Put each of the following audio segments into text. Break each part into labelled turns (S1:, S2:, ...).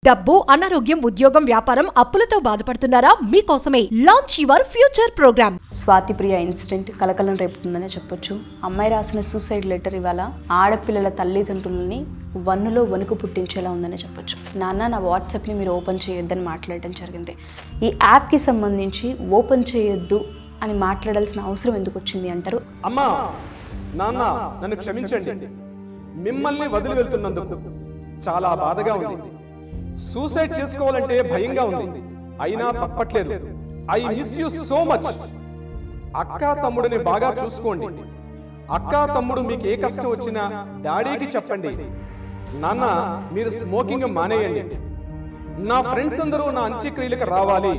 S1: డబ్బు, అనారోగ్యం, ఉద్యోగం, వ్యాపారం, అప్పులతో బాధపడుతున్నారా? మీకోసమే launch your future programme.
S2: Swathi Priya incident కలకలం రేపుతుందనే చెప్పొచ్చు. అమ్మాయి రాసిన సూసైడ్ లెటర్ ఇవాళ ఆడపిల్లల తల్లిదండ్రులని వన్నులో వణుకు పుట్టించేలా ఉందని చెప్పొచ్చు. నాన్న, నా వాట్సాప్ని మీరు ఓపెన్ చేయొద్దని మాట్లాడడం జరిగింది. ఈ యాప్కి సంబంధించి ఓపెన్ చేయొద్దు అని మాట్లాడాల్సిన అవసరం ఎందుకు వచ్చింది అంటారు?
S3: అమ్మా, నాన్న, నన్ను క్షమించండి. మిమ్మల్ని వదిలి వెళ్తున్నందుకు చాలా బాధగా ఉంది. సూసైడ్ చేసుకోవాలంటే భయంగా ఉంది, అయినా తప్పట్లేదు. I miss you so much. అక్క తమ్ముడిని బాగా చూసుకోండి. అక్క తమ్ముడు మీకు ఏ కష్టం వచ్చినా డాడీకి చెప్పండి. నాన్న, మీరు స్మోకింగ్ మానేయండి. నా ఫ్రెండ్స్ అందరూ నా అంత్యక్రియలకు రావాలి.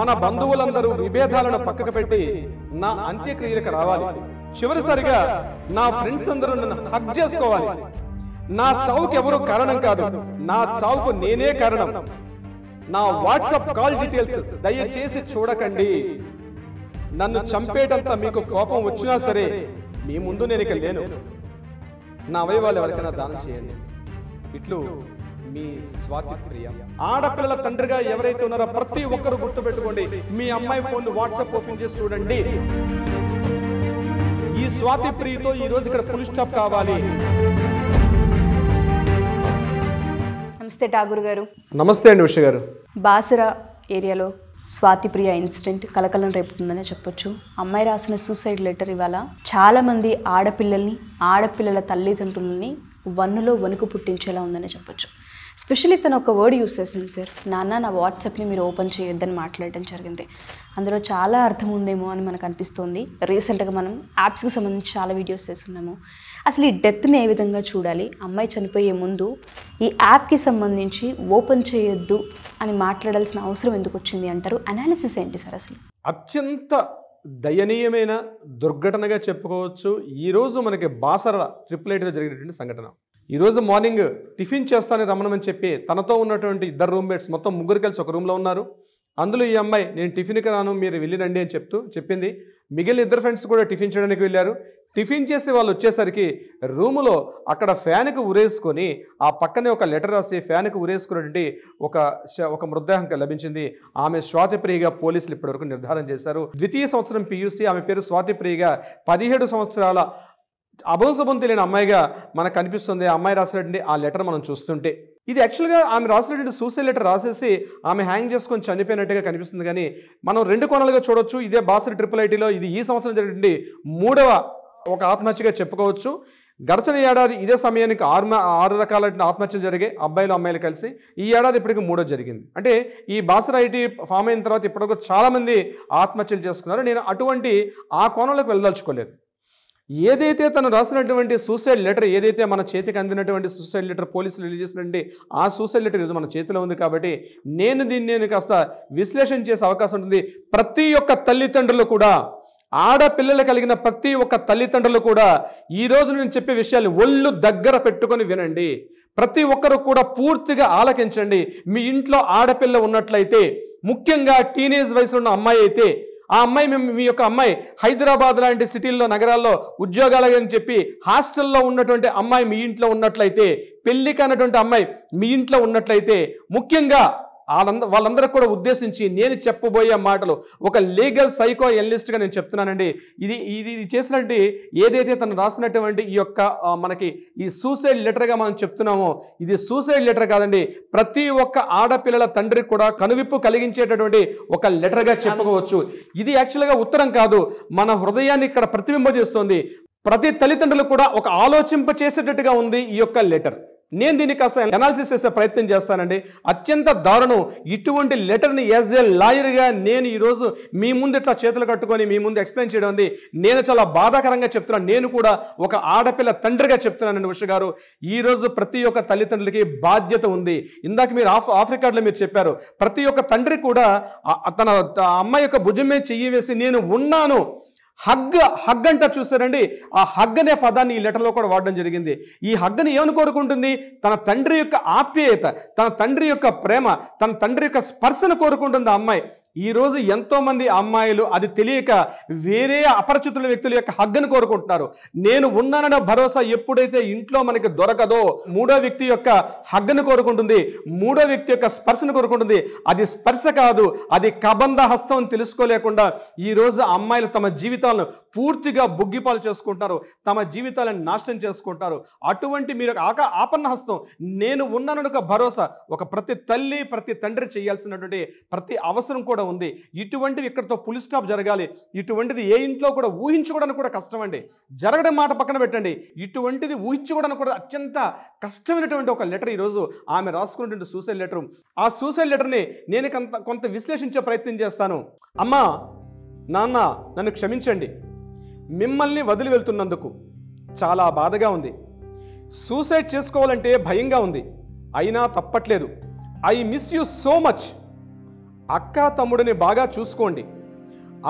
S3: మన బంధువులందరూ విభేదాలను పక్కకు పెట్టి నా అంత్యక్రియలకు రావాలి. చివరిసారిగా నా ఫ్రెండ్స్ అందరూ నన్ను హగ్ చేసుకోవాలి. నా చావుకి ఎవరు కారణం కాదు, నా చావుకు నేనే కారణం. నా వాట్సాప్ కాల్ డీటెయిల్స్ దయచేసి చూడకండి. నన్ను చంపేటంత మీకు కోపం వచ్చినా సరే మీ ముందు నేను ఇక లేను. నా అవయవాలు ఎవరికైనా దానం చేయండి. ఇట్లు మీ స్వాతి ప్రియ. ఆడపిల్లల తండ్రిగా ఎవరైతే ఉన్నారో ప్రతి ఒక్కరు గుర్తు పెట్టుకోండి. మీ అమ్మాయి ఫోన్ వాట్సాప్ ఓపెన్ చేసి చూడండి. ఈ స్వాతి ప్రియతో ఈ రోజు ఇక్కడ ఫుల్ స్టాప్ కావాలి.
S2: నమస్తే ఠాగూర్ గారు.
S3: నమస్తే అండి ఉష గారు.
S2: బాసరా ఏరియాలో స్వాతి ప్రియ ఇన్సిడెంట్ కలకలం రేపుతుందనే చెప్పొచ్చు. అమ్మాయి రాసిన సూసైడ్ లెటర్ ఇవాళ చాలా మంది ఆడపిల్లల తల్లిదండ్రులని వన్నులో వణుకు పుట్టించేలా ఉందని చెప్పొచ్చు. స్పెషల్లీ తను ఒక వర్డ్ యూస్ చేసింది, సార్, నాన్న, నా వాట్సాప్ని మీరు ఓపెన్ చేయొద్దని మాట్లాడడం జరిగింది. అందులో చాలా అర్థం ఉందేమో అని మనకు అనిపిస్తోంది. రీసెంట్గా మనం యాప్స్కి సంబంధించి చాలా వీడియోస్ చేస్తున్నాము. అసలు ఈ డెత్ని ఏ విధంగా చూడాలి? అమ్మాయి చనిపోయే ముందు ఈ యాప్కి సంబంధించి ఓపెన్ చేయొద్దు అని మాట్లాడాల్సిన అవసరం ఎందుకు వచ్చింది అంటారు? అనాలిసిస్ ఏంటి సార్? అసలు
S3: అత్యంత దయనీయమైన దుర్ఘటనగా చెప్పుకోవచ్చు. ఈరోజు మనకి బాసర 888లో జరిగినటువంటి సంఘటన. ఈరోజు మార్నింగ్ టిఫిన్ చేస్తానని రమ్మనమని చెప్పి తనతో ఉన్నటువంటి ఇద్దరు రూమ్మేట్స్, మొత్తం ముగ్గురు కలిసి ఒక రూమ్లో ఉన్నారు. అందులో ఈ అమ్మాయి నేను టిఫిన్కి రాను, మీరు వెళ్ళిరండి అని చెప్పింది. మిగిలిన ఇద్దరు ఫ్రెండ్స్ కూడా టిఫిన్ చేయడానికి వెళ్ళారు. టిఫిన్ చేసి వాళ్ళు వచ్చేసరికి రూములో అక్కడ ఫ్యాన్కి ఉరేసుకొని ఆ పక్కనే ఒక లెటర్ రాసి ఫ్యాన్కి ఉరేసుకున్నటువంటి ఒక మృతదేహం లభించింది. ఆమె స్వాతిప్రియగా పోలీసులు ఇప్పటివరకు నిర్ధారణ చేశారు. ద్వితీయ సంవత్సరం PUC, ఆమె పేరు స్వాతిప్రియగా 17 సంవత్సరాల అభంశుభం తెలియని అమ్మాయిగా మనకు కనిపిస్తుంది. ఆ అమ్మాయి రాసినటువంటి ఆ లెటర్ మనం చూస్తుంటే ఇది యాక్చువల్గా ఆమె రాసినటువంటి సూసైడ్ లెటర్ రాసేసి ఆమె హ్యాంగ్ చేసుకొని చనిపోయినట్టుగా కనిపిస్తుంది. కానీ మనం రెండు కోణాలుగా చూడొచ్చు. ఇదే బాసర 888లో ఇది ఈ సంవత్సరం జరిగినటువంటి 3వ ఒక ఆత్మహత్యగా చెప్పుకోవచ్చు. గడిచిన ఏడాది ఇదే సమయానికి 6 రకాల ఆత్మహత్యలు జరిగాయి, అబ్బాయిలు అమ్మాయిలు కలిసి. ఈ ఏడాది ఇప్పటికి 3వ జరిగింది. అంటే ఈ బాసర IT ఫామ్ అయిన తర్వాత ఇప్పటికీ చాలామంది ఆత్మహత్యలు చేసుకున్నారు. నేను అటువంటి ఆ కోణంలోకి వెళ్ళదలుచుకోలేదు. ఏదైతే తను రాసినటువంటి సూసైడ్ లెటర్, ఏదైతే మన చేతికి అందినటువంటి సూసైడ్ లెటర్ పోలీసులు రిలీజ్ చేసినటువంటి ఆ సూసైడ్ లెటర్ ఈరోజు మన చేతిలో ఉంది. కాబట్టి నేను కాస్త విశ్లేషణ చేసే అవకాశం ఉంటుంది. ప్రతి ఒక్క తల్లిదండ్రులు కూడా, ఆడపిల్లలు కలిగిన ప్రతి ఒక్క తల్లిదండ్రులు కూడా ఈరోజు నేను చెప్పే విషయాన్ని ఒళ్ళు దగ్గర పెట్టుకొని వినండి. ప్రతి ఒక్కరు కూడా పూర్తిగా ఆలకించండి. మీ ఇంట్లో ఆడపిల్ల ఉన్నట్లయితే, ముఖ్యంగా టీనేజ్ వయసులో ఉన్న అమ్మాయి అయితే, ఆ అమ్మాయి మీ యొక్క అమ్మాయి హైదరాబాద్ లాంటి సిటీల్లో, నగరాల్లో ఉద్యోగాలని చెప్పి హాస్టల్లో ఉన్నటువంటి అమ్మాయి మీ ఇంట్లో ఉన్నట్లయితే, పెళ్లి కానటువంటి అమ్మాయి మీ ఇంట్లో ఉన్నట్లయితే, ముఖ్యంగా వాళ్ళందరూ కూడా ఉద్దేశించి నేను చెప్పబోయే మాటలు ఒక లీగల్ సైకో ఎనలిస్ట్గా నేను చెప్తున్నానండి. ఇది చేసినట్టు ఏదైతే తను రాసినటువంటి ఈ యొక్క మనకి ఈ సూసైడ్ లెటర్గా మనం చెప్తున్నామో, ఇది సూసైడ్ లెటర్ కాదండి. ప్రతి ఒక్క ఆడపిల్లల తండ్రికి కూడా కనువిప్పు కలిగించేటటువంటి ఒక లెటర్గా చెప్పుకోవచ్చు. ఇది యాక్చువల్గా ఉత్తరం కాదు, మన హృదయాన్ని ఇక్కడ ప్రతిబింబిస్తోంది. ప్రతి తల్లిదండ్రులు కూడా ఒక ఆలోచింప చేసేటట్టుగా ఉంది ఈ యొక్క లెటర్. నేను దీన్ని కాస్త అనాలిసిస్ చేసే ప్రయత్నం చేస్తానండి. అత్యంత దారుణం. ఇటువంటి లెటర్ని యాజ్ ఏ లాయర్గా నేను ఈరోజు మీ ముందు ఇట్లా చేతులు కట్టుకొని మీ ముందు ఎక్స్ప్లెయిన్ చేయడం ఉంది నేను చాలా బాధాకరంగా చెప్తున్నాను. నేను కూడా ఒక ఆడపిల్ల తండ్రిగా చెప్తున్నానండి ఉష గారు. ఈరోజు ప్రతి ఒక్క తల్లిదండ్రులకి బాధ్యత ఉంది. ఇందాక మీరు ఆఫ్ రికార్డులో మీరు చెప్పారు, ప్రతి ఒక్క తండ్రి కూడా తన అమ్మాయి యొక్క భుజం మీద చెయ్యి వేసి నేను ఉన్నాను, హగ్ అంటారు చూసారండి. ఆ హగ్ అనే పదాన్ని ఈ లెటర్లో కూడా వాడడం జరిగింది. ఈ హగ్ని ఏమని కోరుకుంటుంది? తన తండ్రి యొక్క ఆప్యాయత, తన తండ్రి యొక్క ప్రేమ, తన తండ్రి యొక్క స్పర్శను కోరుకుంటుంది ఆ అమ్మాయి. ఈరోజు ఎంతోమంది అమ్మాయిలు అది తెలియక వేరే అపరిచితుల వ్యక్తుల యొక్క హగ్గును కోరుకుంటున్నారు. నేను ఉన్నానన్న భరోసా ఎప్పుడైతే ఇంట్లో మనకి దొరకదో మూడో వ్యక్తి యొక్క హగ్గును కోరుకుంటుంది, మూడో వ్యక్తి యొక్క స్పర్శను కోరుకుంటుంది. అది స్పర్శ కాదు, అది కబంధ హస్తం అని తెలుసుకోలేకుండా ఈరోజు అమ్మాయిలు తమ జీవితాలను పూర్తిగా బుగ్గిపాలు చేసుకుంటున్నారు, తమ జీవితాలను నాశనం చేసుకుంటారు. అటువంటి మీరు ఆపన్న హస్తం, నేను ఉన్నానన్న ఒక భరోసా ఒక ప్రతి తల్లి ప్రతి తండ్రి చేయాల్సినటువంటి ప్రతి అవసరం కూడా ఉంది. ఇటువంటివి ఇక్కడతో ఫుల్ స్టాప్ జరగాలి. ఇటువంటిది ఏ ఇంట్లో కూడా ఊహించుకోవడానికి కూడా కష్టం అండి. జరగడం మాట పక్కన పెట్టండి, ఇటువంటిది ఊహించుకోవడానికి కూడా అత్యంత కష్టమైనటువంటి ఒక లెటర్ ఈరోజు ఆమె రాసుకున్నటువంటి సూసైడ్ లెటర్. ఆ సూసైడ్ లెటర్ని నేను కొంత విశ్లేషించే ప్రయత్నం చేస్తాను. అమ్మా, నాన్న, నన్ను క్షమించండి. మిమ్మల్ని వదిలి వెళ్తున్నందుకు చాలా బాధగా ఉంది. సూసైడ్ చేసుకోవాలంటే భయంగా ఉంది, అయినా తప్పట్లేదు. I miss you so much. అక్క తమ్ముడిని బాగా చూసుకోండి.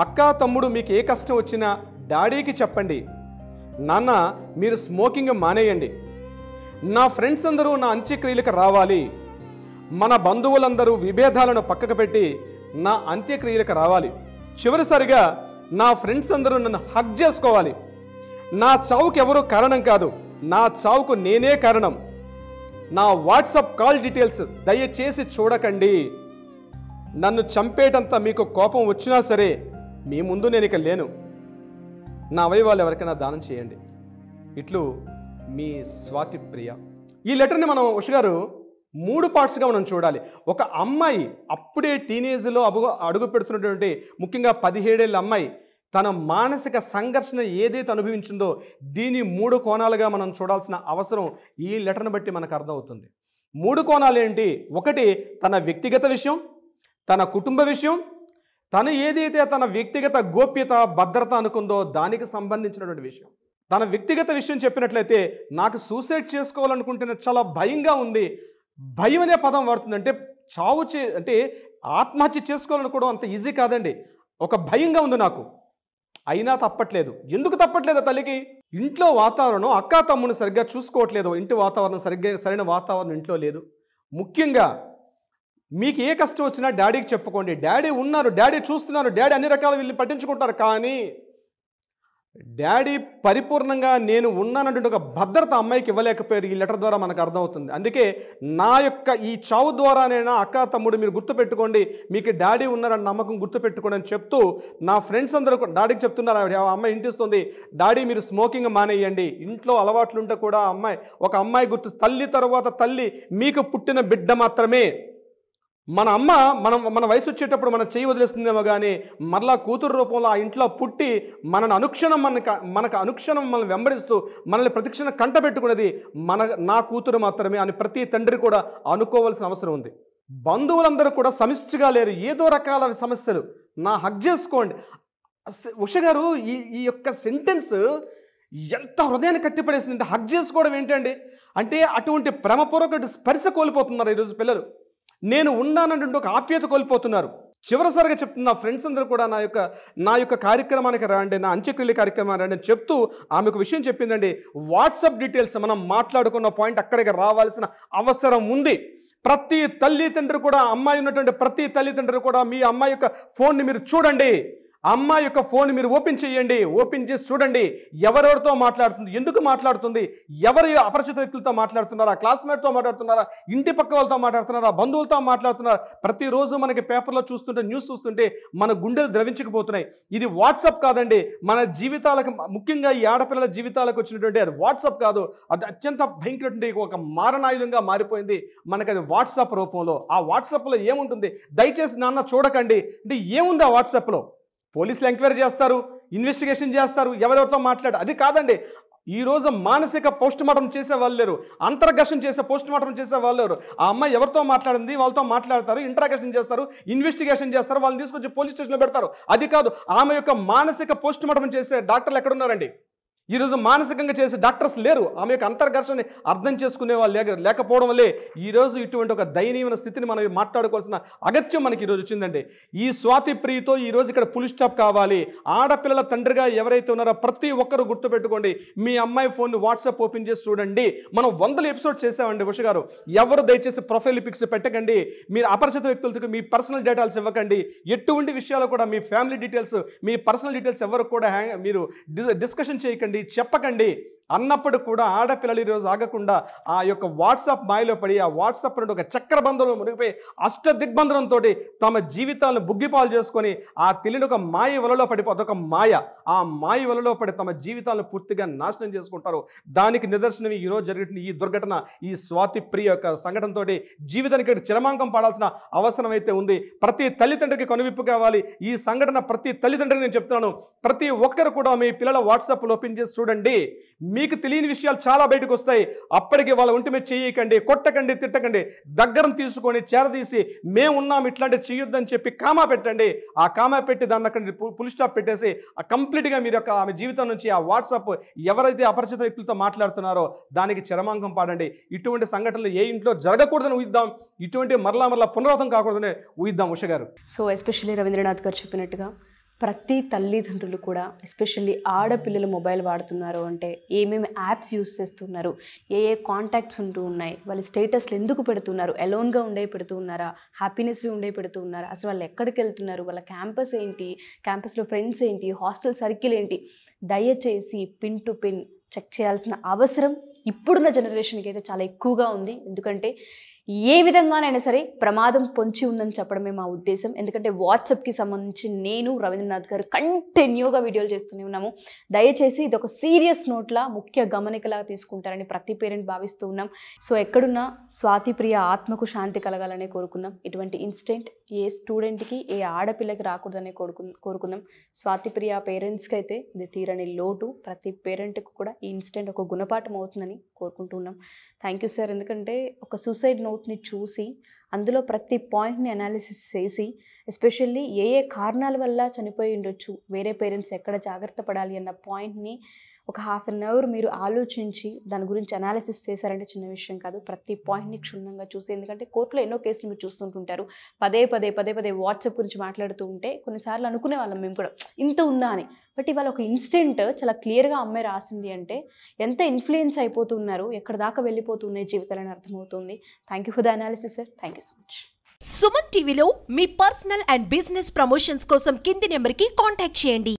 S3: అక్క తమ్ముడు మీకు ఏ కష్టం వచ్చినా డాడీకి చెప్పండి. నాన్న, మీరు స్మోకింగ్ మానేయండి. నా ఫ్రెండ్స్ అందరూ నా అంత్యక్రియలకు రావాలి. మన బంధువులందరూ విభేదాలను పక్కకు పెట్టి నా అంత్యక్రియలకు రావాలి. చివరిసారిగా నా ఫ్రెండ్స్ అందరూ నన్ను హగ్ చేసుకోవాలి. నా చావుకు ఎవరూ కారణం కాదు, నా చావుకు నేనే కారణం. నా వాట్సాప్ కాల్ డీటెయిల్స్ దయచేసి చూడకండి. నన్ను చంపేటంత మీకు కోపం వచ్చినా సరే మీ ముందు నేను ఇక లేను. నా అవయవాలు ఎవరికైనా దానం చేయండి. ఇట్లు మీ స్వాతి ప్రియ. ఈ లెటర్ని మనం ఉషగారు 3 పార్ట్స్గా మనం చూడాలి. ఒక అమ్మాయి అప్పుడే టీనేజ్లో అడుగు పెడుతున్నటువంటి ముఖ్యంగా 17 ఏళ్ళ అమ్మాయి తన మానసిక సంఘర్షణ ఏదైతే అనుభవించిందో దీని 3 కోణాలుగా మనం చూడాల్సిన అవసరం ఈ లెటర్ని బట్టి మనకు అర్థమవుతుంది. 3 కోణాలు ఏంటి? ఒకటి, తన వ్యక్తిగత విషయం, తన కుటుంబ విషయం, తను ఏదైతే తన వ్యక్తిగత గోప్యత భద్రత అనుకుందో దానికి సంబంధించినటువంటి విషయం. తన వ్యక్తిగత విషయం చెప్పినట్లయితే, నాకు సూసైడ్ చేసుకోవాలనుకుంటున్న చాలా భయంగా ఉంది. భయం అనే పదం వాడుతుంది. అంటే అంటే ఆత్మహత్య చేసుకోవాలనుకోవడం అంత ఈజీ కాదండి. ఒక భయంగా ఉంది నాకు, అయినా తప్పట్లేదు. ఎందుకు తప్పట్లేదు? తల్లికి ఇంట్లో వాతావరణం, అక్క తమ్ముని సరిగ్గా చూసుకోవట్లేదు. ఇంటి వాతావరణం సరైన వాతావరణం ఇంట్లో లేదు. ముఖ్యంగా మీకు ఏ కష్టం వచ్చినా డాడీకి చెప్పుకోండి. డాడీ ఉన్నారు, డాడీ చూస్తున్నారు, డాడీ అన్ని రకాల వీళ్ళని పట్టించుకుంటారు. కానీ డాడీ పరిపూర్ణంగా నేను ఉన్నానంటే ఒక భద్రత అమ్మాయికి ఇవ్వలేకపోయారు. ఈ లెటర్ ద్వారా మనకు అర్థమవుతుంది. అందుకే నా యొక్క ఈ చావు ద్వారానైనా అక్క తమ్ముడు మీరు గుర్తుపెట్టుకోండి, మీకు డాడీ ఉన్నారని నమ్మకం గుర్తుపెట్టుకోండి అని చెప్తూ నా ఫ్రెండ్స్ అందరూ డాడీకి చెప్తున్నారు. అమ్మాయి ఇంటిస్తుంది, డాడీ మీరు స్మోకింగ్ మానేయండి. ఇంట్లో అలవాట్లుంటే కూడా ఒక అమ్మాయి గుర్తు, తల్లి తర్వాత తల్లి మీకు పుట్టిన బిడ్డ మాత్రమే. మన అమ్మ మన వయసు వచ్చేటప్పుడు మన చేయి వదిలేస్తుందేమో కానీ మరలా కూతురు రూపంలో ఆ ఇంట్లో పుట్టి మనకు అనుక్షణం మనల్ని వెంబడిస్తూ మనల్ని ప్రతిక్షణం కంటబెట్టుకున్నది నా కూతురు మాత్రమే అని ప్రతి తండ్రి కూడా అనుకోవాల్సిన అవసరం ఉంది. బంధువులందరూ కూడా సమిష్టిగా లేరు, ఏదో రకాల సమస్యలు. నా హగ్ చేసుకోండి. ఉష గారు ఈ యొక్క సెంటెన్స్ ఎంత హృదయాన్ని కట్టిపడేసిందంటే, హగ్ చేసుకోవడం ఏంటండి అంటే అటువంటి ప్రేమపూర్వక స్పర్శ కోల్పోతున్నారు ఈరోజు పిల్లలు. నేను ఉన్నానంటే ఒక ఆప్యాయత కోల్పోతున్నారు. చివరిసారిగా చెప్తున్న ఫ్రెండ్స్ అందరూ కూడా నా యొక్క కార్యక్రమానికి రండి, నా అంత్యక్రియల కార్యక్రమానికి రండి అని చెప్తూ ఆమె ఒక విషయం చెప్పిందండి. వాట్సాప్ డీటెయిల్స్ మనం మాట్లాడుకున్న పాయింట్ అక్కడికి రావాల్సిన అవసరం ఉంది. ప్రతి తల్లిదండ్రులు కూడా, అమ్మాయి ఉన్నటువంటి ప్రతి తల్లిదండ్రులు కూడా మీ అమ్మాయి యొక్క ఫోన్ని మీరు చూడండి. అమ్మాయి యొక్క ఫోన్ మీరు ఓపెన్ చేయండి. ఓపెన్ చేసి చూడండి ఎవరెవరితో మాట్లాడుతుంది, ఎందుకు మాట్లాడుతుంది, ఎవరి అపరిచిత వ్యక్తులతో మాట్లాడుతున్నారా, క్లాస్మేట్తో మాట్లాడుతున్నారా, ఇంటి పక్క వాళ్ళతో మాట్లాడుతున్నారా, బంధువులతో మాట్లాడుతున్నారా. ప్రతిరోజు మనకి పేపర్లో చూస్తుంటే, న్యూస్ చూస్తుంటే మన గుండెలు ద్రవించకపోతున్నాయి. ఇది వాట్సాప్ కాదండి. మన జీవితాలకు, ముఖ్యంగా ఈ ఆడపిల్లల జీవితాలకు వచ్చినటువంటి అది వాట్సాప్ కాదు, అది అత్యంత భయంకరటువంటి ఒక మారణాయుధంగా మారిపోయింది మనకు అది వాట్సాప్ రూపంలో. ఆ వాట్సాప్లో ఏముంటుంది దయచేసి నాన్న చూడకండి. అంటే ఏముంది ఆ వాట్సాప్లో? పోలీసులు ఎంక్వైరీ చేస్తారు, ఇన్వెస్టిగేషన్ చేస్తారు, ఎవరెవరితో అది కాదండి. ఈరోజు మానసిక పోస్ట్ మార్టం చేసే వాళ్ళు లేరు, అంతర్ఘర్షణ చేసే పోస్ట్ మార్టం చేసే వాళ్ళు లేరు. ఆ అమ్మాయి ఎవరితో మాట్లాడింది వాళ్ళతో మాట్లాడతారు, ఇంట్రాగేషన్ చేస్తారు, ఇన్వెస్టిగేషన్ చేస్తారు, వాళ్ళని తీసుకొచ్చి పోలీస్ స్టేషన్లో పెడతారు. అది కాదు, ఆమె యొక్క మానసిక పోస్ట్ మార్టం చేసే డాక్టర్లు ఎక్కడున్నారండి? ఈరోజు మానసికంగా చేసే డాక్టర్స్ లేరు. ఆమె యొక్క అంతర్ఘర్షణని అర్థం చేసుకునే వాళ్ళు లేకపోవడం వల్లే ఈరోజు ఇటువంటి ఒక దయనీయమైన స్థితిని మనం మాట్లాడుకోవాల్సిన అగత్యం మనకి ఈరోజు వచ్చిందండి. ఈ స్వాతి ప్రియతో ఈరోజు ఇక్కడ ఫుల్ స్టాప్ కావాలి. ఆడపిల్లల తండ్రిగా ఎవరైతే ఉన్నారో ప్రతి ఒక్కరూ గుర్తుపెట్టుకోండి. మీ అమ్మాయి ఫోన్ వాట్సాప్ ఓపెన్ చేసి చూడండి. మనం 100 ఎపిసోడ్ చేసామండి ఉష గారు. ఎవరు దయచేసి ప్రొఫైల్ పిక్స్ పెట్టకండి. మీరు అపరిచిత వ్యక్తులతో మీ పర్సనల్ డీటెయిల్స్ ఇవ్వకండి. ఎటువంటి విషయాలు కూడా మీ ఫ్యామిలీ డీటెయిల్స్, మీ పర్సనల్ డీటెయిల్స్ ఎవరు కూడా మీరు డిస్కషన్ చేయకండి, చెప్పకండి అన్నప్పుడు కూడా ఆడపిల్లలు ఈరోజు ఆగకుండా ఆ యొక్క వాట్సాప్ మాయలో పడి ఆ వాట్సాప్ నుండి ఒక చక్రబంధంలో మునిగిపోయి అష్టదిగ్బంధనంతో తమ జీవితాలను బుగ్గిపాలు చేసుకొని ఆ తెలియని ఒక మాయ వలలో పడిపోతుంది. ఒక మాయ, ఆ మాయ వలలో పడి తమ జీవితాలను పూర్తిగా నాశనం చేసుకుంటారు. దానికి నిదర్శనం ఈరోజు జరిగిన ఈ దుర్ఘటన, ఈ స్వాతి ప్రియ యొక్క సంఘటనతో జీవితానికి చిరమాంకం పాడాల్సిన అవసరం అయితే ఉంది. ప్రతి తల్లిదండ్రికి కనువిప్పు కావాలి. ఈ సంఘటన ప్రతి తల్లిదండ్రికి నేను చెప్తున్నాను, ప్రతి ఒక్కరు కూడా మీ పిల్లల వాట్సాప్లో ఓపెన్ చేసి చూడండి. మీకు తెలియని విషయాలు చాలా బయటకు వస్తాయి. అప్పటికి వాళ్ళ ఒంటి మీద చేయకండి, కొట్టకండి, తిట్టకండి. దగ్గరం తీసుకొని చేరదీసి మేమున్నాం ఇట్లాంటివి చేయొద్దని చెప్పి కామా పెట్టండి. ఆ కామా పెట్టి దాన్ని అక్కడ ఫుల్ స్టాప్ పెట్టేసి కంప్లీట్గా మీరు యొక్క ఆమె జీవితం నుంచి ఆ వాట్సాప్ ఎవరైతే అపరిచిత వ్యక్తులతో మాట్లాడుతున్నారో దానికి చరమాంకం పాడండి. ఇటువంటి సంఘటనలు ఏ ఇంట్లో జరగకూడదని ఊహిద్దాం. ఇటువంటి మరలా పునరావృతం కాకూడదని ఊహిద్దాం ఉష గారు.
S2: సో ఎస్పెషల్లీ రవీంద్రనాథ్ గారు చెప్పినట్టుగా ప్రతి తల్లిదండ్రులు కూడా ఎస్పెషల్లీ ఆడపిల్లలు మొబైల్ వాడుతున్నారు అంటే ఏమేమి యాప్స్ యూస్ చేస్తున్నారు, ఏ కాంటాక్ట్స్ ఉంటూ ఉన్నాయి, వాళ్ళ స్టేటస్లు ఎందుకు పెడుతున్నారు, ఎలోన్గా ఉండే పెడుతూ ఉన్నారా, హ్యాపీనెస్గా ఉండే పెడుతూ ఉన్నారా, అసలు వాళ్ళు ఎక్కడికి వెళ్తున్నారు, వాళ్ళ క్యాంపస్ ఏంటి, క్యాంపస్లో ఫ్రెండ్స్ ఏంటి, హాస్టల్ సర్కిల్ ఏంటి, దయచేసి పిన్ టు పిన్ చెక్ చేయాల్సిన అవసరం ఇప్పుడున్న జనరేషన్కి అయితే చాలా ఎక్కువగా ఉంది. ఎందుకంటే ఏ విధంగానైనా సరే ప్రమాదం పొంచి ఉందని చెప్పడమే మా ఉద్దేశం. ఎందుకంటే వాట్సాప్కి సంబంధించి నేను రవీంద్రనాథ్ గారు కంటిన్యూగా వీడియోలు చేస్తూనే ఉన్నాము. దయచేసి ఇది ఒక సీరియస్ నోట్లా ముఖ్య గమనికలా తీసుకుంటారని ప్రతి పేరెంట్ భావిస్తూ ఉన్నాం. సో ఎక్కడున్నా స్వాతి ప్రియ ఆత్మకు శాంతి కలగాలని కోరుకుందాం. ఇటువంటి ఇన్సిడెంట్ ఏ స్టూడెంట్కి, ఏ ఆడపిల్లకి రాకూడదని కోరుకుందాం. స్వాతి ప్రియ పేరెంట్స్కి అయితే ఇది తీరని లోటు. ప్రతి పేరెంట్కి కూడా ఈ ఇన్సిడెంట్ ఒక గుణపాఠం అవుతుందని కోరుకుంటున్నాం. Thank you sir. ఎందుకంటే ఒక సూసైడ్ నోట్ని చూసి అందులో ప్రతి పాయింట్ని అనాలిసిస్ చేసి ఎస్పెషల్లీ ఏ కారణాల వల్ల చనిపోయి ఉండొచ్చు, వేరే పేరెంట్స్ ఎక్కడ జాగ్రత్త పడాలి అన్న పాయింట్ని ఒక హాఫ్ అన్ అవర్ మీరు ఆలోచించి దాని గురించి అనాలిసిస్ చేశారంటే చిన్న విషయం కాదు. ప్రతి పాయింట్ని క్షుణ్ణంగా చూసి, ఎందుకంటే కోర్టులో ఎన్నో కేసులు మీరు చూస్తుంటుంటారు. పదే పదే వాట్సాప్ గురించి మాట్లాడుతూ ఉంటే కొన్నిసార్లు అనుకునే వాళ్ళం మేము కూడా ఇంత ఉందా అని. బట్ ఇవాళ ఒక ఇన్సిడెంట్ చాలా క్లియర్గా అమ్మాయి రాసింది అంటే ఎంత ఇన్ఫ్లుయెన్స్ అయిపోతున్నారు, ఎక్కడ దాకా వెళ్ళిపోతున్నాయి జీవితాలని అర్థమవుతుంది. Thank you for the analysis sir. Thank you so much.
S1: Suman టీవీలో మీ పర్సనల్ అండ్ బిజినెస్ ప్రమోషన్స్ కోసం కింది నెంబర్కి కాంటాక్ట్ చేయండి.